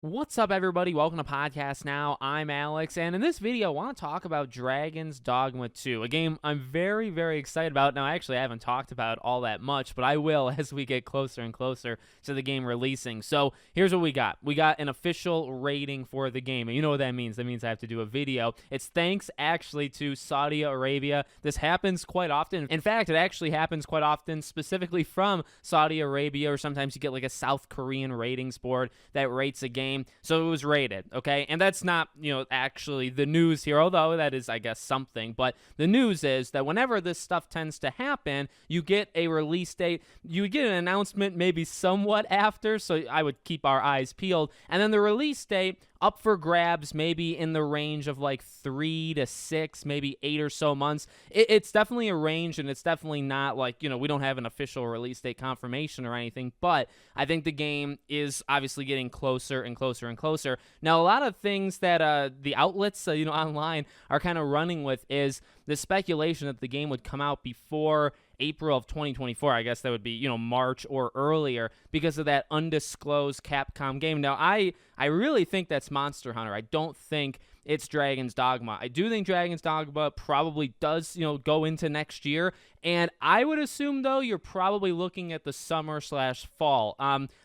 What's up, everybody? Welcome to Podcast Now. I'm Alex, and in this video, I want to talk about Dragon's Dogma 2, a game I'm very, very excited about. Now, actually, I haven't talked about it all that much, but I will as we get closer and closer to the game releasing. So here's what we got. We got an official rating for the game, and you know what that means. That means I have to do a video. It's thanks, actually, to Saudi Arabia. This happens quite often. In fact, it actually happens quite often, specifically from Saudi Arabia, or sometimes you get like a South Korean ratings board that rates a game. So it was rated, okay? And that's not, actually the news here, although that is, I guess, something. But the news is that whenever this stuff tends to happen, you get a release date. You would get an announcement maybe somewhat after, so I would keep our eyes peeled. And then the release date up for grabs, maybe in the range of like 3 to 6, maybe 8 or so months. It's definitely a range, and it's definitely not like, we don't have an official release date confirmation or anything, but I think the game is obviously getting closer and closer and closer. Now, a lot of things that the outlets, online are kind of running with is the speculation that the game would come out before April of 2024. I guess that would be, March or earlier because of that undisclosed Capcom game. Now, I really think that's Monster Hunter. I don't think it's Dragon's Dogma. I do think Dragon's Dogma probably does, go into next year. And I would assume, though, you're probably looking at the summer/fall.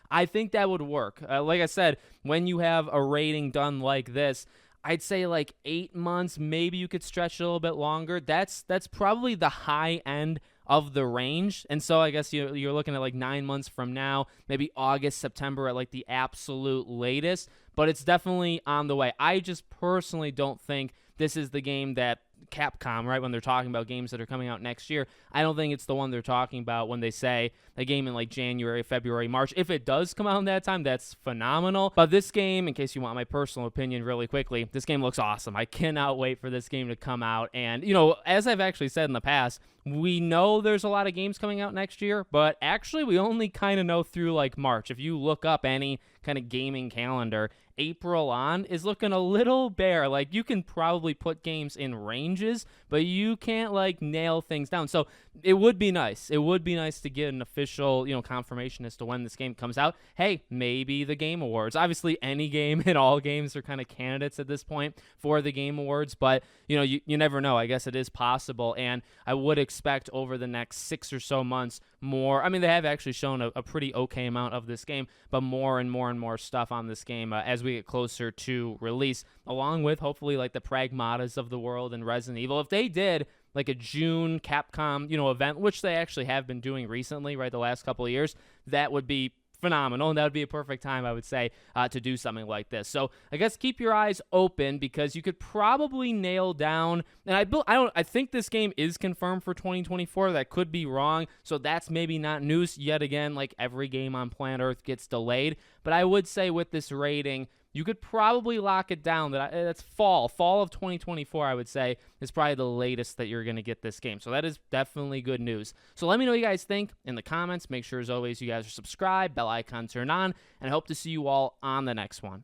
I think that would work. Like I said, when you have a rating done like this, I'd say like 8 months, maybe you could stretch it a little bit longer. That's probably the high end of the range. And so I guess you're looking at like 9 months from now, maybe August, September at like the absolute latest. But it's definitely on the way. I just personally don't think this is the game that Capcom, right, when they're talking about games that are coming out next year, I don't think it's the one they're talking about when they say a game in like January, February, March. If it does come out in that time, that's phenomenal. But this game, in case you want my personal opinion really quickly, this game looks awesome. I cannot wait for this game to come out. And, as I've actually said in the past, we know there's a lot of games coming out next year, but actually we only kind of know through like March. If you look up any kind of gaming calendar, April on is looking a little bare. Like, you can probably put games in ranges, but you can't like nail things down. So it would be nice. It would be nice to get an official, confirmation as to when this game comes out. Hey, maybe the Game Awards. Obviously, any game and all games are kind of candidates at this point for the Game Awards, but you never know. I guess it is possible, and I would expect over the next 6 or so months more. I mean, they have actually shown a pretty okay amount of this game, but more and more and more stuff on this game as we get closer to release, along with hopefully like the Pragmatas of the world and Resident Evil. If they did like a June Capcom, event, which they actually have been doing recently, right, the last couple of years, that would be phenomenal, and that would be a perfect time, I would say, to do something like this. So I guess keep your eyes open, because you could probably nail down, and I think this game is confirmed for 2024. That could be wrong, so that's maybe not news yet again. Like, every game on planet Earth gets delayed, but I would say with this rating, you could probably lock it down that that's fall of 2024, I would say, is probably the latest that you're going to get this game. So that is definitely good news. So let me know what you guys think in the comments. Make sure, as always, you guys are subscribed, bell icon turned on, and I hope to see you all on the next one.